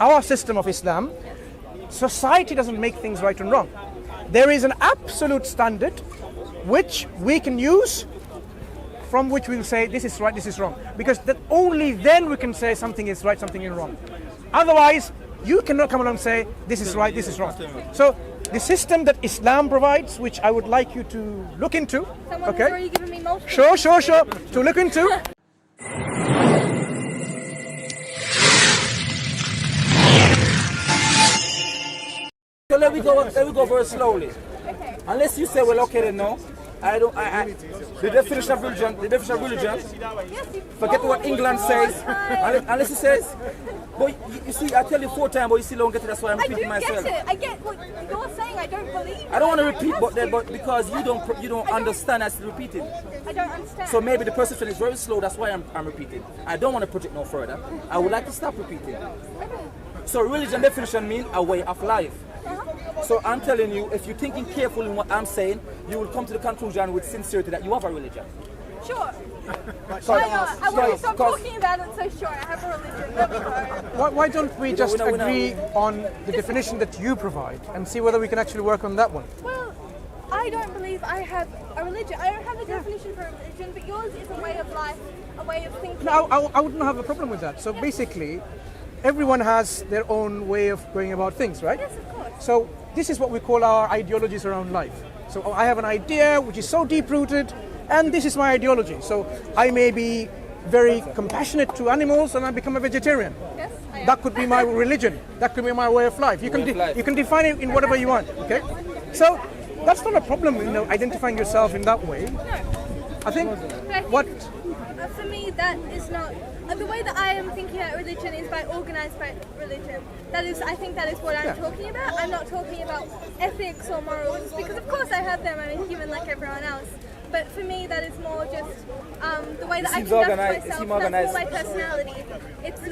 Our system of Islam, society doesn't make things right and wrong. There is an absolute standard which we can use, from which we will say this is right, this is wrong. Because that only then we can say something is right, something is wrong. Otherwise, you cannot come along and say this is right, this is wrong. So the system that Islam provides, which I would like you to look into. Someone has already given me multiple. Sure. To look into. So let me go very slowly. Okay. Unless you say, well, okay, then no. The definition of religion, forget what England says, unless it says, but you see, I tell you 4 times, but you still don't get it, that's why I'm repeating myself. I get what you're saying, I don't believe I don't want to repeat, but because you don't understand, I still repeat it. I don't understand. So maybe the perception is very slow, that's why I'm repeating. I don't want to project no further. I would like to stop repeating. So religion definition means a way of life. So I'm telling you, if you're thinking carefully in what I'm saying, you will come to the conclusion with sincerity that you have a religion. Sure. Why not? I want to stop talking about it so sure. I have a religion. Let me go. Why don't we just agree on the definition that you provide and see whether we can actually work on that one? Well, I don't believe I have a religion. I don't have a definition for a religion, but yours is a way of life, a way of thinking. No, I wouldn't have a problem with that. So basically, everyone has their own way of going about things, right? Yes, of course. So this is what we call our ideologies around life. So I have an idea which is so deep-rooted, and this is my ideology. So I may be very compassionate to animals and I become a vegetarian. Yes, I am. That could be my religion. That could be my way of life. You can define it in whatever you want, okay? So that's not a problem, identifying yourself in that way. No. I think what... For me, that is not... the way that I am thinking about religion is by organised by religion. I think that is what I'm talking about. I'm not talking about ethics or morals, because of course I have them. I'm a human like everyone else. But for me, that is more just the way that I conduct myself. That's more my personality. It's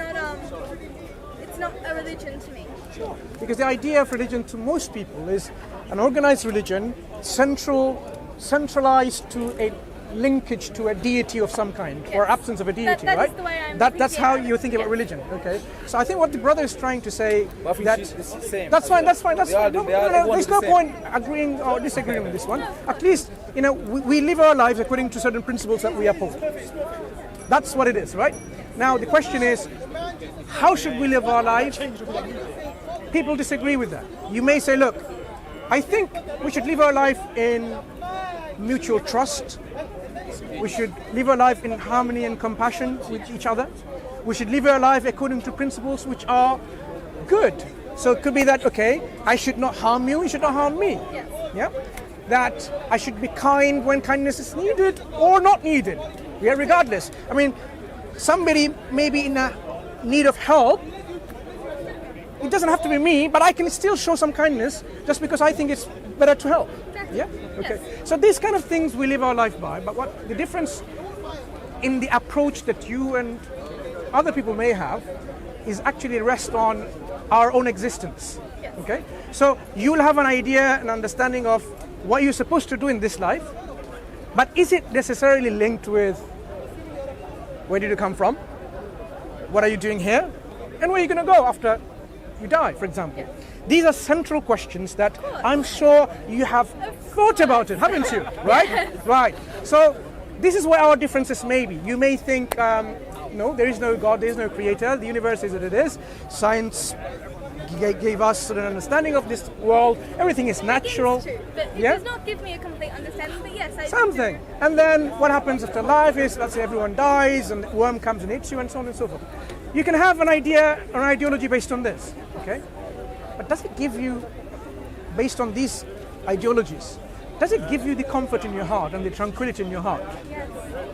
not a religion to me. Sure. Because the idea of religion to most people is an organised religion, centralized to a linkage to a deity of some kind, or absence of a deity, that right? Is the way I'm that's how you think about religion, okay? So I think what the brother is trying to say that's fine. There's no point agreeing or disagreeing with this one. At least, we live our lives according to certain principles that we uphold. That's what it is, right? Now the question is, how should we live our lives? People disagree with that. You may say, look, I think we should live our life in mutual trust. We should live our life in harmony and compassion with each other. We should live our life according to principles which are good. So it could be that, okay, I should not harm you should not harm me. Yes. Yeah? That I should be kind when kindness is needed or not needed. Yeah, regardless. I mean, somebody may be in a need of help. It doesn't have to be me, but I can still show some kindness just because I think it's better to help. Yeah? Okay. Yes. So these kind of things we live our life by, but what the difference in the approach that you and other people may have is actually rest on our own existence. Yes. Okay? So you'll have an idea, an understanding of what you're supposed to do in this life, but is it necessarily linked with where did you come from? What are you doing here? And where are you going to go after you die, for example? Yes. These are central questions that I'm sure you have thought about it, haven't you? Right? Yes. Right. So this is where our differences may be. You may think, no, there is no God, there is no creator, the universe is what it is. Science gave us an understanding of this world, everything is natural. It's true, but it does not give me a complete understanding, but yes, I Something. do. And then what happens after life is, let's say everyone dies and the worm comes and hits you and so on and so forth. You can have an idea, an ideology based on this, okay? But does it give you, based on these ideologies, does it give you the comfort in your heart and the tranquility in your heart? Yes.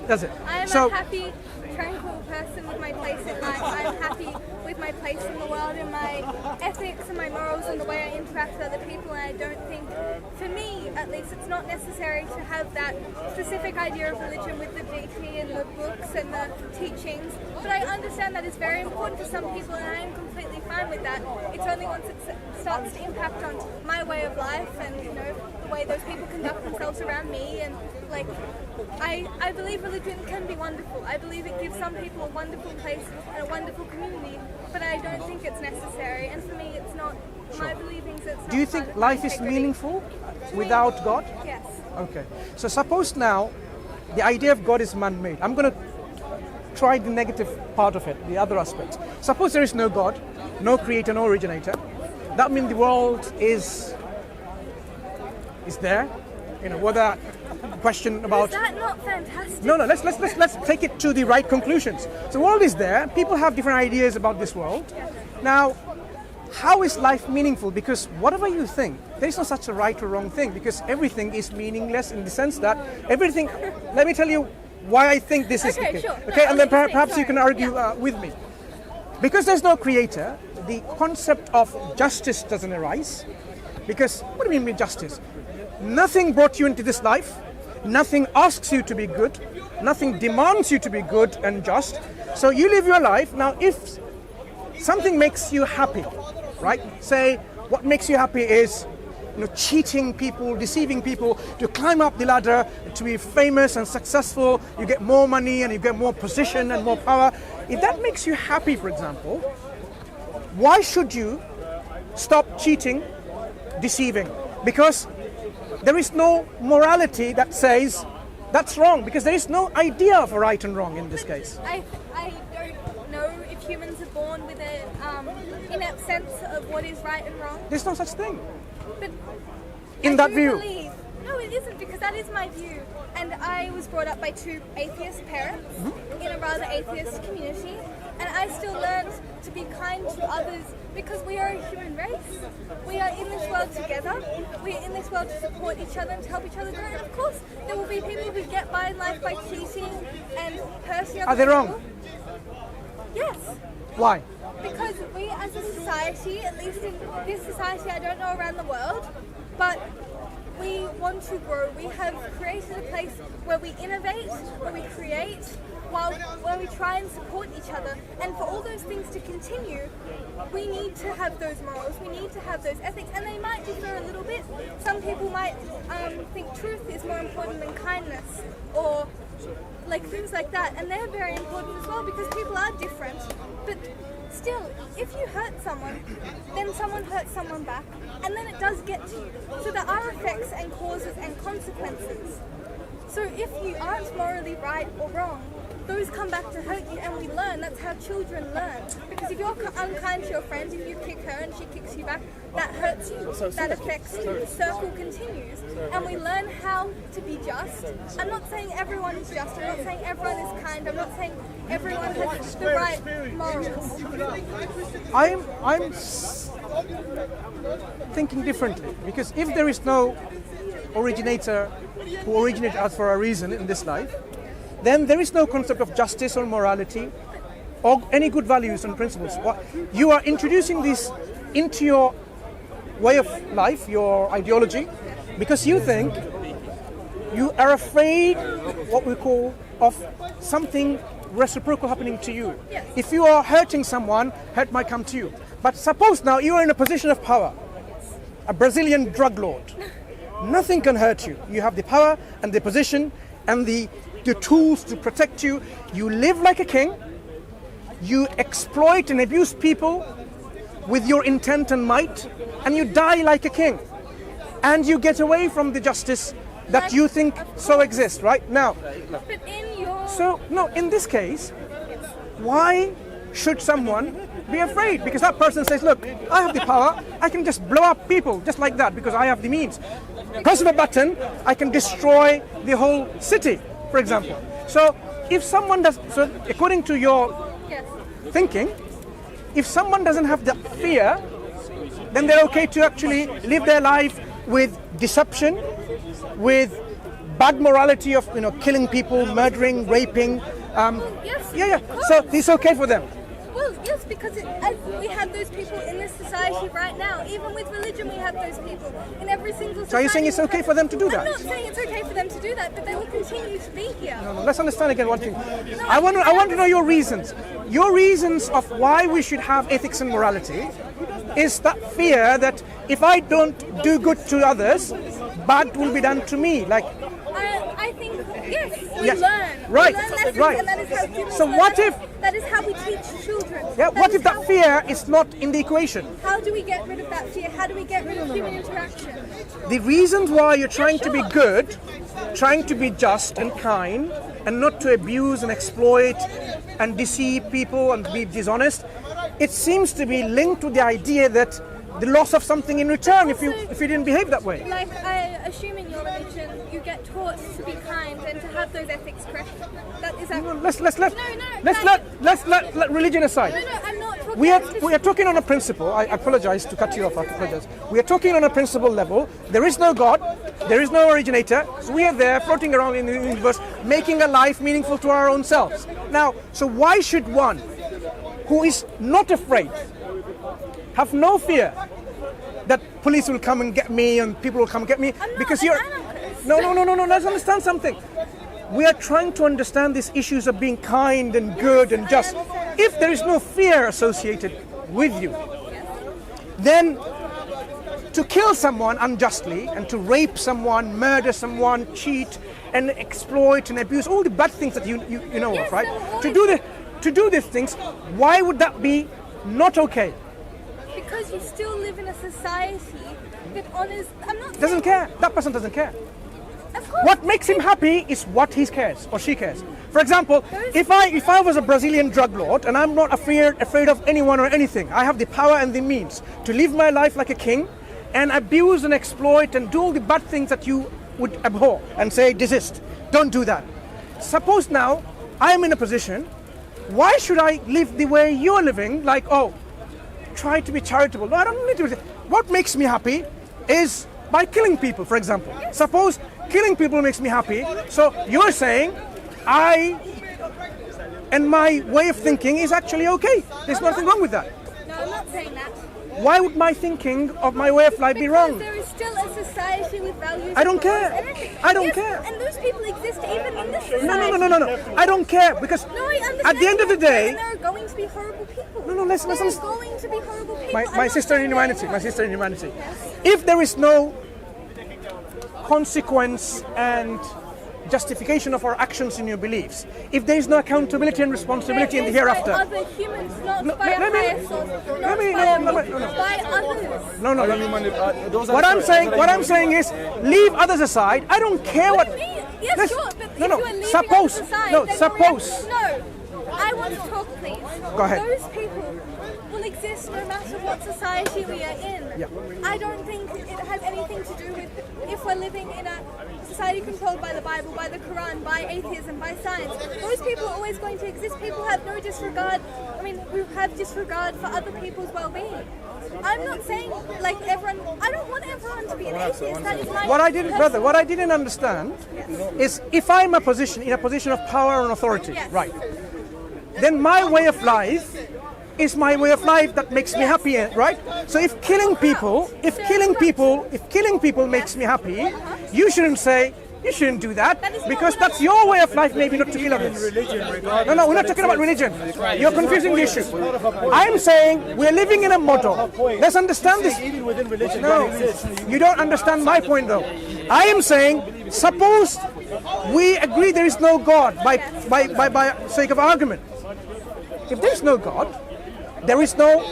Does it? I am a happy, tranquil person with my place in life. I'm happy with my place in the world and my ethics and my morals and the way I interact with other people, and I don't think, for me at least, it's not necessary to have that specific idea of religion with the deity and the books and the teachings, but I understand that it's very important to some people, and I am completely fine fine with that. It's only once it starts to impact on my way of life and, you know, the way those people conduct themselves around me. And like, I believe religion can be wonderful. I believe it gives some people a wonderful place and a wonderful community, but I don't think it's necessary. And for me, it's not. My believings, it's not. Do you think life is meaningful without God? Yes. Okay. So suppose now the idea of God is man-made. I'm going to try the negative part of it, the other aspects. Suppose there is no God, no creator, no originator. That means the world is there. You know, whether question about. Is that not fantastic? No. Let's take it to the right conclusions. So the world is there. People have different ideas about this world. Now, how is life meaningful? Because whatever you think, there is no such a right or wrong thing, because everything is meaningless in the sense that everything. Let me tell you why I think this is okay. Sure. Okay, No, and then perhaps you can argue with me. Because there's no creator, the concept of justice doesn't arise. Because what do you mean justice? Nothing brought you into this life. Nothing asks you to be good. Nothing demands you to be good and just. So you live your life. Now, if something makes you happy, right? Say what makes you happy is, you know, cheating people, deceiving people, to climb up the ladder, to be famous and successful. You get more money and you get more position and more power. If that makes you happy, for example, why should you stop cheating, deceiving? Because there is no morality that says that's wrong, because there is no idea of right and wrong in this case. I don't know if humans are born with an innate sense of what is right and wrong. There's no such thing. But In that view. No, it isn't, because that is my view. And I was brought up by two atheist parents in a rather atheist community. And I still learned to be kind to others because we are a human race. We are in this world together. We are in this world to support each other and to help each other grow. And of course, there will be people who get by in life by cheating and hurting other people. Are they wrong? Yes. Why? Because we as a society, at least in this society, I don't know around the world, but we want to grow. We have created a place where we innovate, where we create, where we try and support each other. And for all those things to continue, we need to have those morals, we need to have those ethics, and they might differ a little bit. Some people might think truth is more important than kindness, or like things like that, and they're very important as well, because people are different. But still, if you hurt someone, then someone hurts someone back, and then it does get to you. So there are effects and causes and consequences. So if you aren't morally right or wrong, those come back to hurt you, and we learn. That's how children learn. Because if you're unkind to your friend, if you kick her and she kicks you back, that hurts you. That affects you. The circle continues. And we learn how to be just. I'm not saying everyone is just. I'm not saying everyone is kind. I'm not saying everyone has the right morals. I'm thinking differently, because if there is no originator who originated us for a reason in this life, then there is no concept of justice or morality or any good values and principles. You are introducing this into your way of life, your ideology, because you think you are afraid, what we call, of something reciprocal happening to you. Yes. If you are hurting someone, hurt might come to you. But suppose now you are in a position of power, a Brazilian drug lord. Nothing can hurt you. You have the power and the position and the tools to protect you. You live like a king. You exploit and abuse people with your intent and might, and you die like a king. And you get away from the justice that you think so exists, right? Now, in this case, why should someone be afraid? Because that person says, look, I have the power, I can just blow up people just like that because I have the means. Press of a button, I can destroy the whole city, for example. So if someone does, so according to your thinking, if someone doesn't have the fear, then they're okay to actually live their life with deception, with bad morality of killing people, murdering, raping. So it's okay for them. Well, Yes, because as we have those people in this society right now. Even with religion, we have those people in every single society. So are you saying it's okay for them to do that? I'm not saying it's okay for them to do that, but they will continue to be here. No, let's understand again one thing. I want to know your reasons. Your reasons of why we should have ethics and morality is that fear that if I don't do good to others, bad will be done to me. Like, I think, yes, we yes. learn. Right, We learn lessons, right. and that is how humans So learn. what if- That is how we teach children. yeah, what if that fear is not in the equation? How do we get rid of that fear? How do we get rid of human interaction? The reasons why you're trying to be good, trying to be just and kind, and not to abuse and exploit and deceive people and be dishonest, it seems to be linked to the idea that the loss of something in return if you didn't behave that way. Like, I assume in your religion, you get taught to be kind and to have those ethics correct. Let's let religion aside. No, I'm not talking We are about talking on a principle. I apologize to cut you off. I apologize. We are talking on a principle level. There is no God. There is no originator. So we are there floating around in the universe, making a life meaningful to our own selves. Now, so why should one who is not afraid, have no fear that police will come and get me and people will come and get me? I'm not Because an you're... anarchist. No. Let's understand something. We are trying to understand these issues of being kind and good and just. If there is no fear associated with you, then to kill someone unjustly and to rape someone, murder someone, cheat and exploit and abuse, all the bad things that you know of, right? To do these things, why would that be not okay? Because you still live in a society that honors. I'm not. Doesn't care. That person doesn't care. Of course. What makes him happy is what he cares or she cares. For example, if I was a Brazilian drug lord and I'm not afraid of anyone or anything, I have the power and the means to live my life like a king and abuse and exploit and do all the bad things that you would abhor and say desist. Don't do that. Suppose now I'm in a position, why should I live the way you're living? Like, oh, try to be charitable. No, I don't need to. What makes me happy is by killing people, for example. Suppose killing people makes me happy. So you're saying I and my way of thinking is actually okay. There's nothing wrong with that. No, I'm not saying that. Why would my thinking of my way of life be wrong? Because there is still a society with values. I don't and morals care. and everything. I don't Yes, care. And those people exist even in this society. No. I don't care because No, I understand. at the end of the day, there are going to be horrible people. No, let's There are understand. going to be horrible people. my I'm not sister in saying humanity, that my sister in humanity. Yes. If there is no consequence and justification of our actions in your beliefs, if there is no accountability and responsibility in the hereafter. By other humans, not No, by a let me- higher source, not let me- by no, a no, people, no. by others. No. What I'm saying is, leave others aside. I don't care what. What do you mean? Yes, Let's- sure, but no. if you are leaving Suppose. others aside, No. then Suppose. No, I want to talk, please. Go ahead. Those people will exist no matter what society we are in. Yeah. I don't think it has anything to do with if we're living in a society controlled by the Bible, by the Quran, by atheism, by science. Those people are always going to exist. People have no disregard. Who have disregard for other people's well-being. I'm not saying like everyone. I don't want everyone to be an atheist. That is my. What I didn't understand is if I'm in a position of power and authority, Yes. right? Then my way of life is my way of life that makes me happy, right? So if killing people makes me happy, you shouldn't say you shouldn't do that because that's your way of life, maybe not to kill others. No, we're not talking about religion. You're confusing the issue. I'm saying we're living in a model. Let's understand this. No, you don't understand my point though. I am saying, suppose we agree there is no God by sake of argument. If there is no God, there is no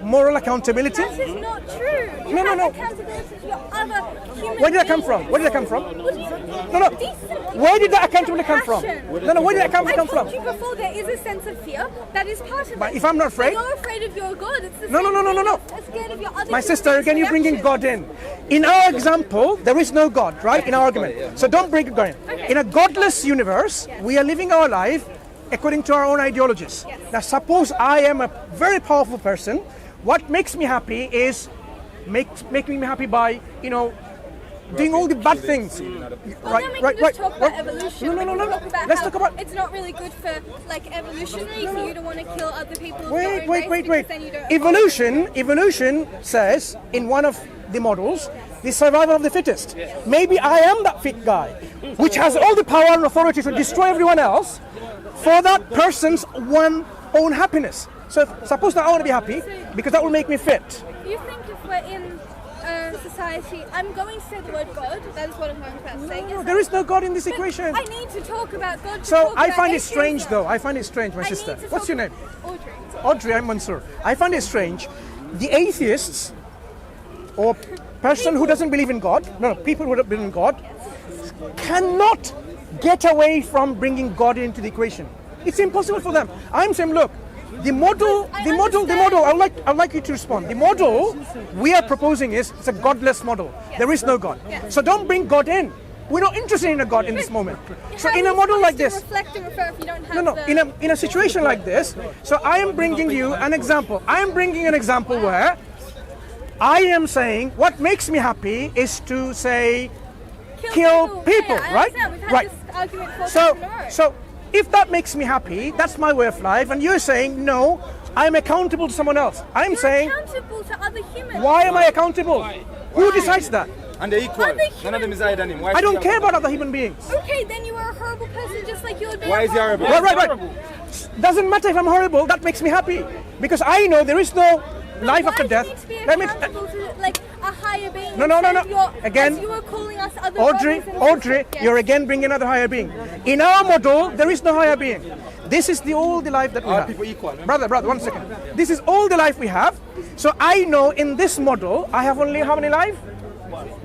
moral accountability. That is not true. You No. have accountability to your other human Where did that come beings. from? Where did that come from? What do you mean? No. Decent. Where did that accountability come from? Compassion. No, where did that come I from? told you before, there is a sense of fear that is part of But it. if I'm not afraid- When you're afraid of your God, it's the No. same thing. You're scared of your other My human sister, beings' again, you're bringing reaction. God in. In our example, there is no God, right? In our argument. So don't bring God in. Okay. In a godless universe, we are living our life according to our own ideologies. Yes. Now, suppose I am a very powerful person. What makes me happy is making me happy by, doing all the bad things. Right. Talk about evolution. No. Let's talk about. It's not really good for like evolutionary for you to want to kill other people. Wait. Evolution says in one of the models, the survival of the fittest. Maybe I am that fit guy, which has all the power and authority to destroy everyone else for that person's own happiness. So suppose that I want to be happy because that will make me fit. You think if we're in society, I'm going to say the word God, that is what I'm going to say. No, there is no God in this equation. I need to talk about God. So I find it strange though. I find it strange, my sister. What's your name? Audrey, I'm Mansoor. I find it strange. The atheists or person who doesn't believe in God, people who don't believe in God, cannot get away from bringing God into the equation. It's impossible for them. I'm saying, look, the model. I'd like you to respond. The model we are proposing is it's a godless model. Yes. There is no God. Yes. So don't bring God in. We're not interested in a God in this moment. So in a model like this, in a situation like this, so I am bringing you an example. I am bringing an example where I am saying what makes me happy is to say kill people, right? Right. So if that makes me happy, that's my way of life, and you're saying no, I'm accountable to someone else. I'm saying accountable to other humans. Why am I accountable? Who decides that? And they're equal. None of them is higher than him. I don't care about other human beings. Okay, then you are a horrible person just like you would be. Why is he horrible? Right. Doesn't matter if I'm horrible, that makes me happy. Because I know there is no life after death. Let me to, like a higher being. No. Again, you were calling us other Audrey, you're again bringing another higher being. In our model, there is no higher being. This is all the life that we have. People equal. Brother, 1 second. This is all the life we have. So I know in this model, I have only how many life?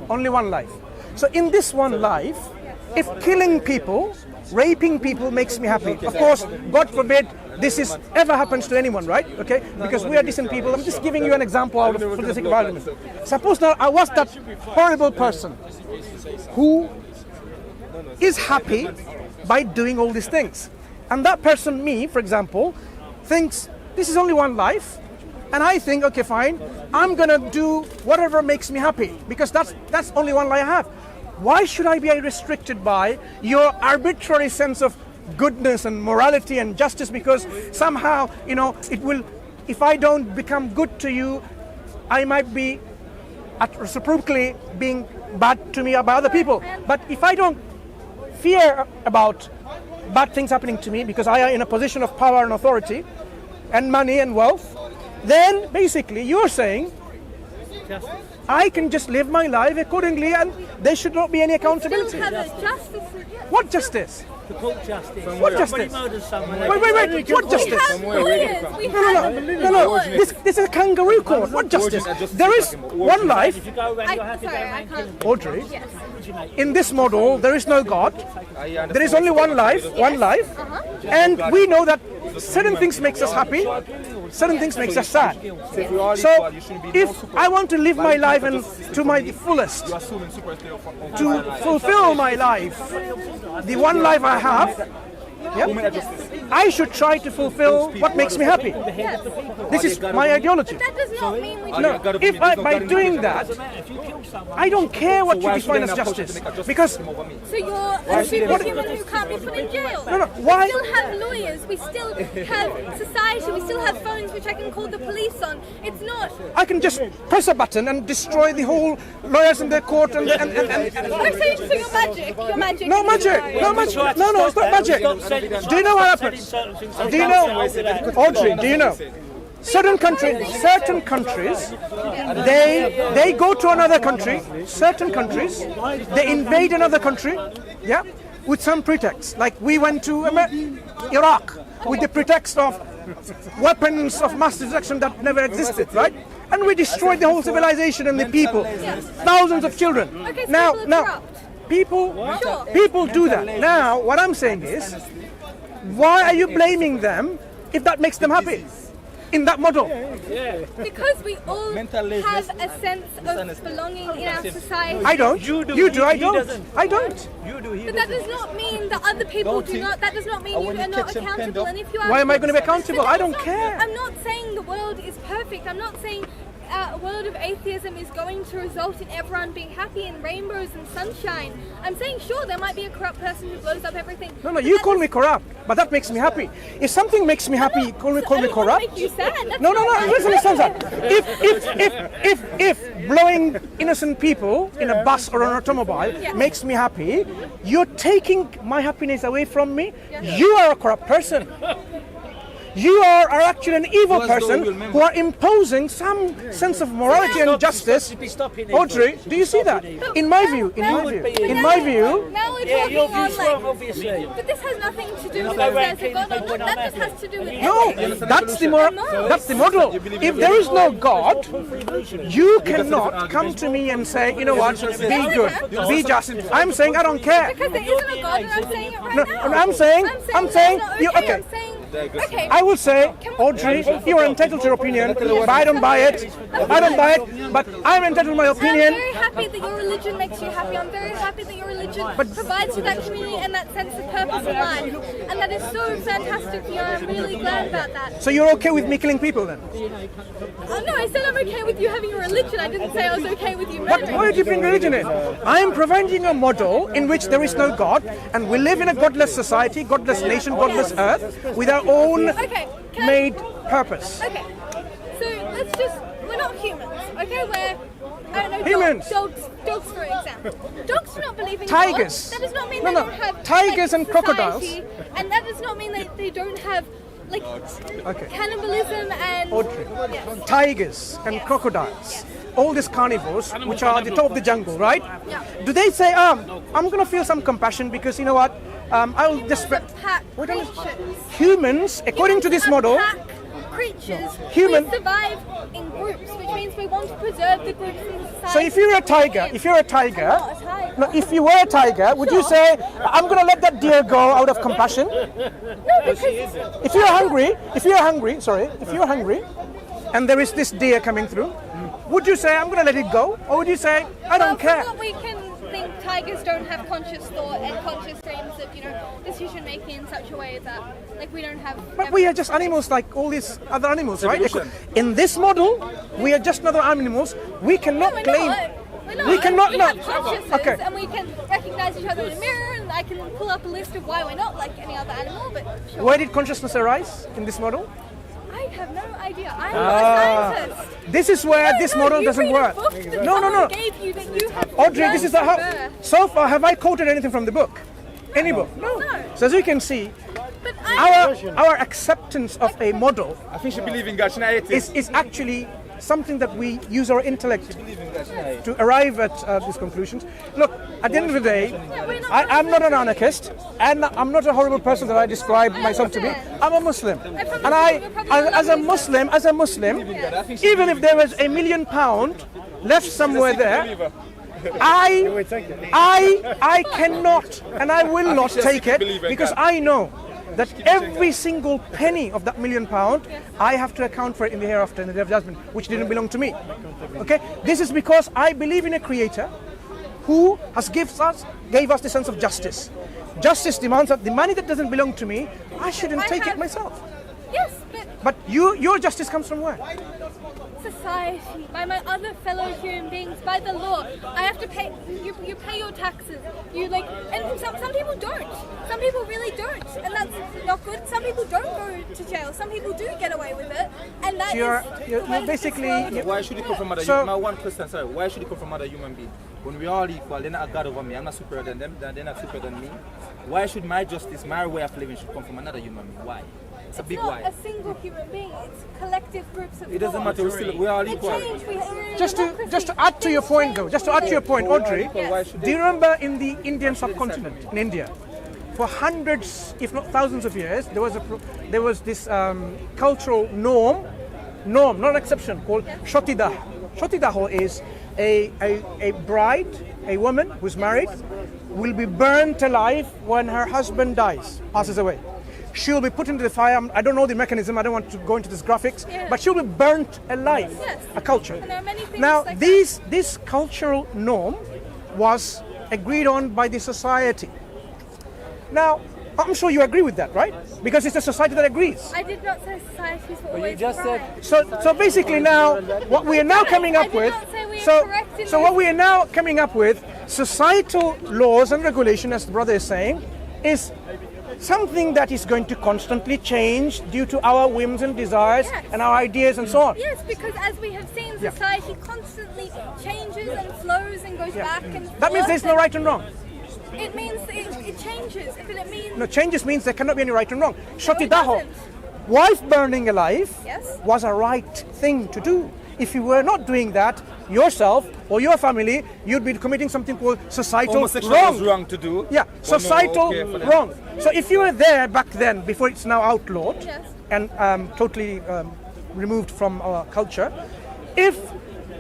Only one life. So in this one life, if killing people, raping people makes me happy. Of course, God forbid this is ever happens to anyone, right? Okay? Because we are decent people. I'm just giving you an example for the sake of argument. Suppose now I was that horrible person who is happy by doing all these things. And that person, me, for example, thinks this is only one life. And I think, okay, fine, I'm going to do whatever makes me happy because that's only one life I have. Why should I be restricted by your arbitrary sense of goodness and morality and justice because somehow, it will, if I don't become good to you, I might be reciprocally being bad to me by other people. But if I don't fear about bad things happening to me because I am in a position of power and authority and money and wealth, then basically you're saying I can just live my life accordingly and there should not be any accountability. What justice? What justice? Wait. What justice? No. This is a kangaroo court. What justice? There is one life. Audrey, in this model, there is no God. There is only one life. And we know that certain things makes us happy, certain things makes us sad. So if I want to live my life and to my fullest, to fulfill my life, the one life I have, I should try to fulfill what makes me happy. This is my ideology. That does not mean we if by doing that, I don't care what you define as justice. Because so you're a superhuman who can't be put in jail. No. Why? We still have lawyers. We still have society. We still have phones which I can call the police on. It's not. I can just press a button and destroy the whole lawyers in their court and. So you're magic. You're magic. No magic. No, it's not magic. Do you know what happens? Do you know, Audrey? Do you know? Certain countries, they go to another country. Certain countries, they invade another country, with some pretext. Like we went to Iraq with the pretext of weapons of mass destruction that never existed, right? And we destroyed the whole civilization and the people, thousands of children. Okay, so now, people do that. Now, what I'm saying is, why are you blaming them if that makes them happy in that model? Because we all have a sense of belonging in our society. I don't. You do. I don't. You do. But that does not mean that other people do not. That does not mean you are not accountable. And if you are, why am I going to be accountable? I don't care. I'm not saying the world is perfect. I'm not saying a world of atheism is going to result in everyone being happy and rainbows and sunshine. I'm saying, sure, there might be a corrupt person who blows up everything. No, you call me corrupt, but that makes me happy. If something makes me happy, you call me corrupt. Make you sad. That's No. Listen. If blowing innocent people in a bus or an automobile makes me happy, you're taking my happiness away from me. You are a corrupt person. You are actually an evil person who are imposing some sense of morality and justice. Audrey, do you see that? In my view. Now we're talking on obviously. But this has nothing to do with God. That just has to do with No, that's the model. If there is no God, you cannot come to me and say, you know what, be good, be just. I'm saying I don't care. Because there isn't a God, and I'm saying it right No, now. I'm saying, okay. I'm saying, okay. I will say, Audrey, you are entitled to your opinion, but I don't buy it. But I'm entitled to my opinion. I'm very happy that your religion makes you happy. I'm very happy that your religion provides for that community and that sense of purpose in life. And that is so fantastic for you. I'm really glad about that. So you're okay with me killing people then? No, I said I'm okay with you having a religion. I didn't say I was okay with you murdering. Why do you bring religion in? I am providing a model in which there is no God, and we live in a godless society, godless nation, godless earth, with our own made purpose. Okay, so let's just, we're not humans, okay? We're, I don't know, Humans. dogs for example. Dogs do not believe in Tigers. God. That does not mean No, they no. don't have Tigers and society, crocodiles. And that does not mean that they don't have cannibalism and Audrey. Yes. Tigers and crocodiles, all these carnivores, which are at the top of the jungle, right? Yeah. Do they say, I'm going to feel some compassion because, you know what, I'll just... Pack creatures. Humans, according to this model... Pack creatures, Human- we survive in groups, which means we want to preserve the groups in society. So if you're a tiger, I'm not a tiger. no, if you were a tiger, would you say, I'm going to let that deer go out of compassion? No, because If you're hungry, and there is this deer coming through, would you say, I'm going to let it go? Or would you say, I don't care? For what we can think, tigers don't have conscious thought and conscious streams of, decision making in such a way that, we don't have... But we are just animals like all these other animals, right? In this model, we are just other animals. We cannot claim... We're not. We cannot we not. have consciousness, Okay. and we can recognize each other in the mirror, and I can pull up a list of why we're not like any other animal, but sure. Where did consciousness arise in this model? I have no idea. I'm not a scientist. This is where this model you doesn't read work. A book that No. someone gave you that you have Audrey, this is the learned how. from birth. So far, have I quoted anything from the book? Any book? No. So as you can see, But our acceptance of a model I think she believes in God. She's not atheist. is actually something that we use our intellect to arrive at these conclusions. Look, at the end of the day, I'm not an anarchist, and I'm not a horrible person that I describe myself to be. I'm a Muslim, and as a Muslim, even if there was £1 million left somewhere there, I cannot and I will not take it, because I know that every single penny of that £1 million, I have to account for it in the hereafter, in the day of judgment, which didn't belong to me. Okay, this is because I believe in a creator who gave us the sense of justice. Justice demands that the money that doesn't belong to me, I shouldn't take it myself. Yes, But your justice comes from where? society, by my other fellow human beings, by the law. I have to pay. You pay your taxes. And some people don't. Some people really don't, and that's not good. Some people don't go to jail. Some people do get away with it, and that You're basically. Why should it come from other human? One question, sorry. Why should it come from other human beings? When we are all equal, they're not a god over me. I'm not superior than them. They're not superior than me. Why should my justice, my way of living, should come from another human being? Why? It's a big why. It's not a single human being. It's collective groups of. It doesn't matter. We are all equal. Just to add to your point, though, Audrey, do you remember in the Indian subcontinent, in India, for hundreds, if not thousands of years, there was this cultural norm, not an exception, called Shatidah. Shatidah is a bride, a woman who's married, will be burnt alive when her husband passes away. She'll be put into the fire. I don't know the mechanism. I don't want to go into these graphics, but she'll be burnt alive. Yes. A culture. And there are many things Now, like this cultural norm was agreed on by the society. Now, I'm sure you agree with that, right? Because it's a society that agrees. I did not say societies were always just said- right. So basically now, what we are now coming up I did with, not say we are so correct in what this. we are now coming up with, societal laws and regulation, as the brother is saying, is something that is going to constantly change due to our whims and desires Yes. and our ideas and so on. Yes, because as we have seen, Yeah. society constantly changes and flows and goes Yeah. back and That means forth there's no and right and wrong. It means it changes. But it means No, changes means there cannot be any right and wrong. it Shotidaho, doesn't. wife burning alive Yes. was a right thing to do. If you were not doing that yourself or your family, you'd be committing something called societal Homosexual wrong. was wrong to do. Yeah, But societal no, okay for them. wrong. So if you were there back then, before it's now outlawed Yes. and totally removed from our culture, if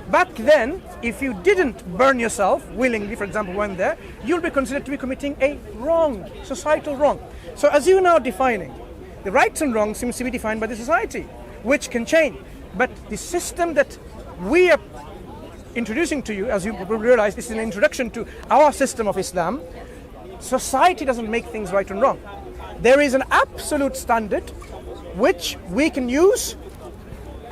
back then, if you didn't burn yourself willingly, for example, when there, you'll be considered to be committing a wrong, societal wrong. So as you're now defining, the rights and wrongs seems to be defined by the society, which can change. But the system that we are introducing to you, as you probably realize, this is an introduction to our system of Islam. Society doesn't make things right and wrong. There is an absolute standard which we can use,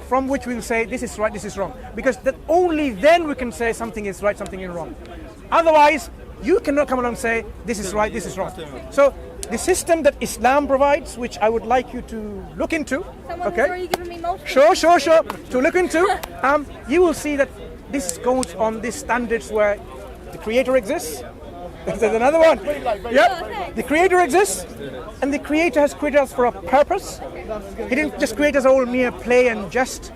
from which we will say this is right, this is wrong. Because that only then we can say something is right, something is wrong. Otherwise, you cannot come along and say this is right, this is wrong. So the system that Islam provides, which I would like you to look into, someone has already given me multiple. Sure. To look into, you will see that this goes on these standards where the Creator exists. There's another one. Yep. The Creator exists, and the Creator has created us for a purpose. He didn't just create us all mere play and jest.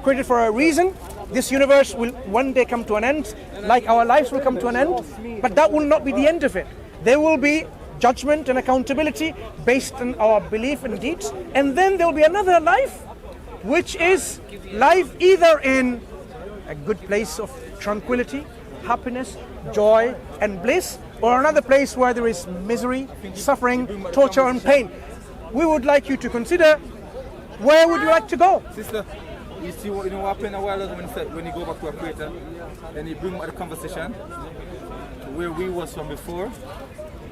Created for a reason. This universe will one day come to an end, like our lives will come to an end. But that will not be the end of it. There will be judgment and accountability based on our belief and deeds, and then there will be another life, which is life either in a good place of tranquility, happiness, joy and bliss, or another place where there is misery, suffering, torture and pain. We would like you to consider, where would you like to go? Sister, you see what happened a while ago when you go back to a creator, and you bring back the conversation to where we was from before.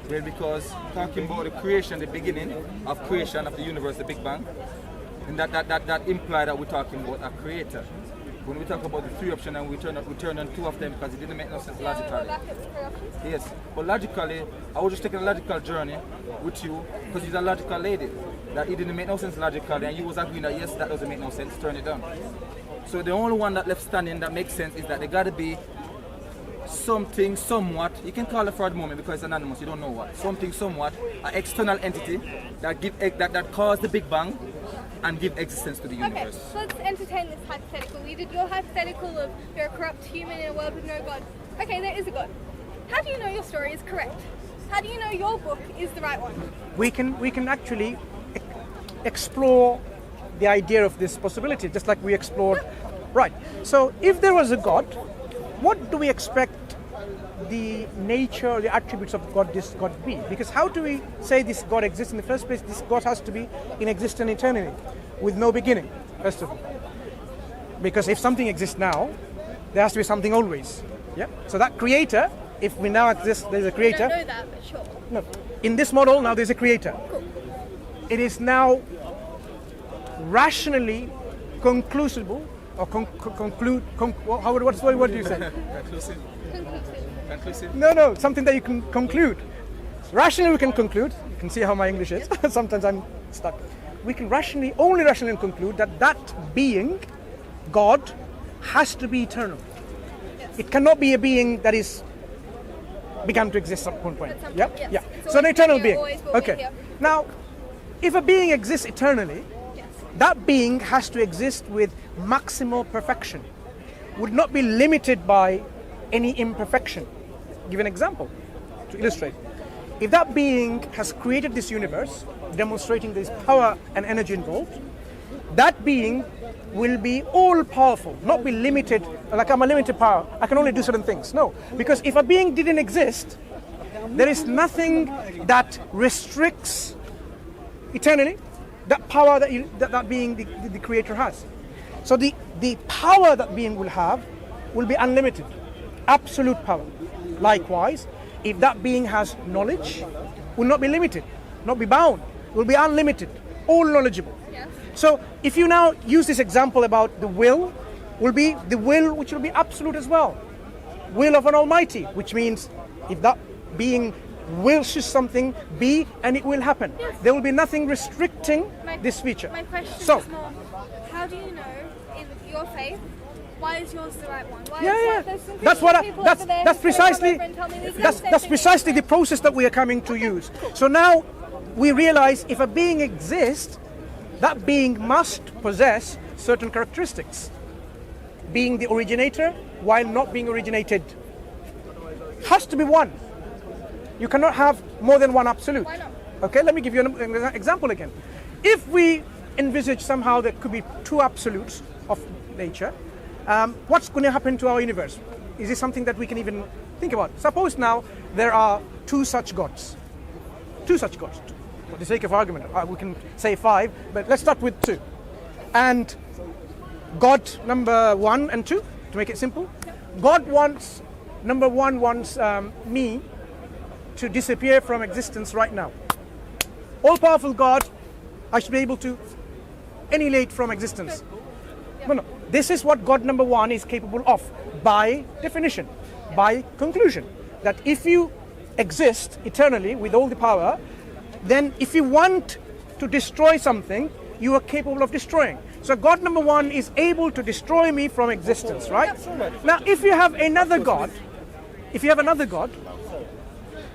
Well, because talking about the creation, the beginning of creation of the universe, the Big Bang, and that implied that we're talking about a creator. When we talk about the three options and we turn on two of them because it didn't make no sense logically. Yes, but logically, I was just taking a logical journey with you because you're a logical lady. That it didn't make no sense logically, and you was agreeing that yes, that doesn't make no sense, turn it down. So the only one that left standing that makes sense is that there got to be something, somewhat, you can call it for the moment because it's anonymous, you don't know what. Something, somewhat, an external entity that caused the Big Bang and give existence to the Okay, universe. so let's entertain this hypothetical. We did your hypothetical of you're a corrupt human in a world with no God. Okay, there is a God. How do you know your story is correct? How do you know your book is the right one? We can actually explore the idea of this possibility, just like we explored. Right. So if there was a God, what do we expect the nature or the attributes of this God be? Because how do we say this God exists in the first place? This God has to be in existence eternity, with no beginning, first of all. Because if something exists now, there has to be something always. Yeah. So that creator, if we now exist, there's a creator. I don't know that, but sure. No. In this model, now there's a creator. Cool. It is now rationally conclusible, or what do you say? Conclusive. No, something that you can conclude. Rationally we can conclude, you can see how my English is, sometimes I'm stuck. We can only rationally conclude that being, God, has to be eternal. It cannot be a being that is began to exist at one point. At some Yeah, point, yes. yeah. It's So an always eternal been being. here, always will be Okay. here. Now, if a being exists eternally, Yes. that being has to exist with maximal perfection, would not be limited by any imperfection. Give an example to illustrate. If that being has created this universe, demonstrating this power and energy involved, that being will be all powerful, not be limited, like I'm a limited power, I can only do certain things. No, because if a being didn't exist, there is nothing that restricts eternally that power that being, the creator has. So the power that being will have will be unlimited, absolute power. Likewise, if that being has knowledge, will not be limited. not be bound. Will be unlimited, all knowledgeable. Yes. So if you now use this example about the will be the will which will be absolute as well. Will of an Almighty, which means if that being wishes something be, and it will happen. Yes. There will be nothing restricting this feature. My question is more, how do you know in your faith, why is yours the right one? Why That's precisely the process that we are coming to use. So now we realize if a being exists, that being must possess certain characteristics. Being the originator while not being originated. Has to be one. You cannot have more than one absolute. Why not? Okay, let me give you an example again. If we envisage somehow there could be two absolutes of nature, what's going to happen to our universe? Is this something that we can even think about? Suppose now there are two such gods. Two such gods. For the sake of argument, we can say 5, but let's start with 2. And God number 1 and 2, to make it simple. God wants, number 1 wants me to disappear from existence right now. All-powerful God, I should be able to annihilate from existence. No. This is what God number 1 is capable of, by definition, by conclusion. That if you exist eternally with all the power, then if you want to destroy something, you are capable of destroying. So God number 1 is able to destroy me from existence, right? Now, if you have another God,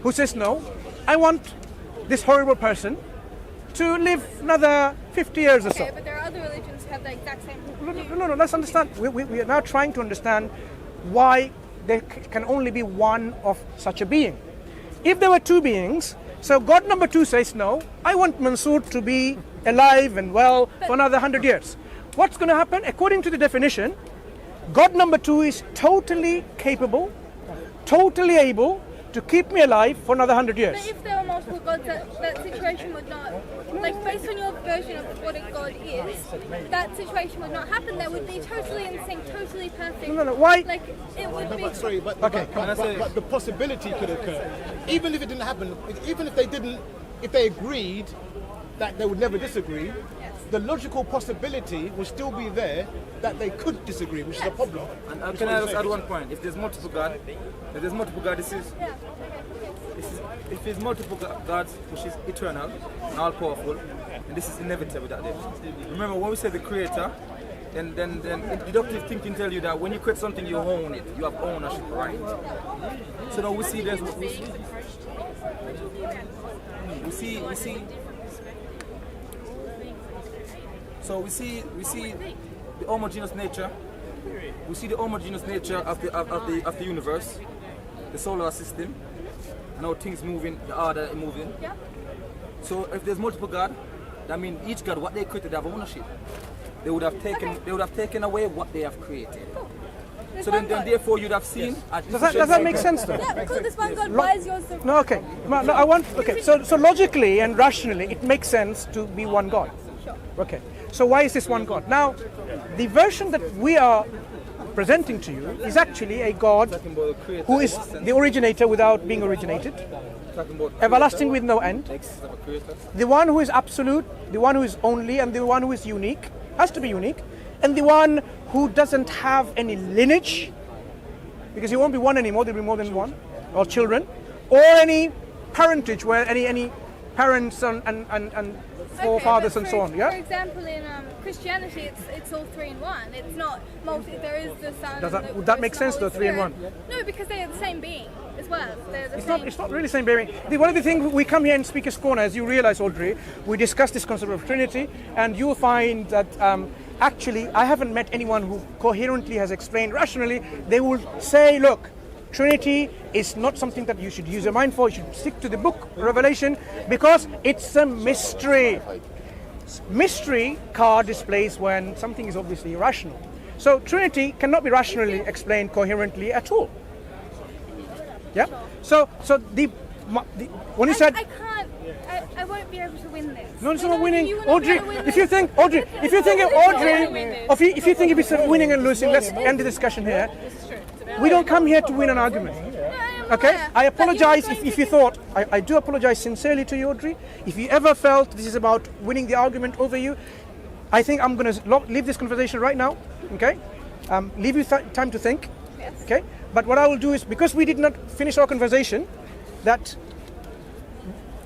who says, no, I want this horrible person to live another 50 years or so. Okay, but there are other religions who have the exact same. No, let's understand. We are now trying to understand why there can only be one of such a being. If there were two beings, so God number 2 says, no, I want Mansoor to be alive and well for another 100 years. What's going to happen? According to the definition, God number 2 is totally capable, totally able to keep me alive for another 100 years. But if there were multiple gods, that situation would not, like based on your version of what a god is, that situation would not happen. That would be totally in sync, totally perfect. No, why? Like it would be. Sorry, but the possibility could occur. Even if it didn't happen, even if they agreed that they would never disagree, the logical possibility will still be there that they could disagree, which is a problem. And can I just add one point? If there's multiple gods, if there's multiple gods, which is eternal and all powerful, and this is inevitable that day. Remember when we say the creator, then deductive thinking tells you that when you create something, you own it. You have ownership, right? So now we see So we see the homogeneous nature. We see the homogeneous nature of the universe, the solar system, and how things moving, the order moving. Yeah. So if there's multiple gods, that means each god, what they created, they have ownership. They would have taken away what they have created. There's So one then God. therefore you'd have seen. Does that make sense though? Yeah, because there's one God. Why is yours the? No, okay. So logically and rationally, it makes sense to be one God. Sure. Okay. So why is this one God? Now, the version that we are presenting to you is actually a God who is the originator without being originated, everlasting with no end, the one who is absolute, the one who is only, and the one who is unique, has to be unique, and the one who doesn't have any lineage, because he won't be one anymore, there'll be more than one, or children, or any parentage where any parents and forefathers and so on. Yeah. For example, in Christianity, it's all 3 in 1. It's not multi. There is the Son. Would that make sense though? 3 in 1. No, because they are the same being as well. They're the It's same. not really the same bearing. One of the things we come here in Speaker's Corner, as you realize, Audrey, we discuss this concept of Trinity, and you'll find that actually I haven't met anyone who coherently has explained rationally. They will say, look, Trinity is not something that you should use your mind for. You should stick to the book, Revelation, because it's a mystery. Mystery card displays when something is obviously irrational. So Trinity cannot be rationally explained coherently at all. Yeah. So when you said I can't. I won't be able to win this. no, it's I not know winning, you will not Audrey. be able to win If you this. think if it's winning and losing, let's end the discussion here. We don't come here to win an argument. No, I am Okay, Yeah, I but you're apologize going if to you thought, I do apologize sincerely to you, Audrey. If you ever felt this is about winning the argument over you, I think I'm going to leave this conversation right now, okay? Leave you time to think, Yes. okay? But what I will do is, because we did not finish our conversation, that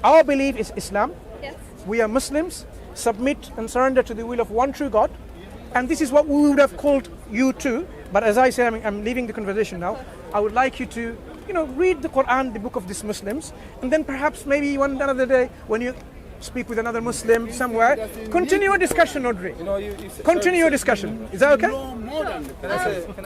our belief is Islam. Yes. We are Muslims, submit and surrender to the will of one true God. And this is what we would have called you to. But as I say, I'm leaving the conversation now. I would like you to, read the Quran, the book of these Muslims, and then perhaps maybe one another day when you speak with another Muslim somewhere, continue a discussion, Audrey. Continue your discussion. Is that okay?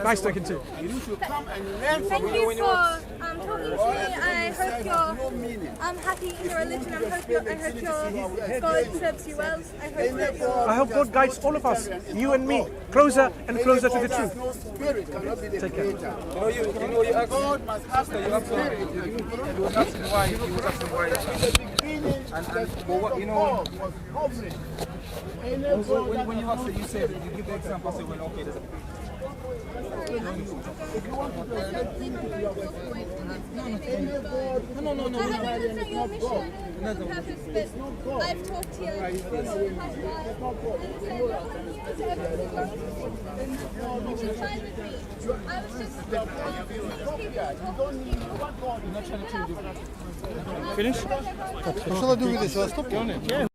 Nice talking to you. You should come and learn from Thank you for talking to me. I hope you're happy in your religion. I hope your God serves you well. I hope that you're... I hope God guides all of us, you and me, closer and closer to the truth. no spirit cannot be the Take care. creator. You asked, God must have the spirit. he was asking why. God was hovering. When you asked it, you said, you give the example, I said, well, okay, there's a No. I haven't looked at your mission and purpose, but I've talked to you and you have said which is fine with me. I was just people talking to people. Finish? What shall I do with this? Shall I stop it?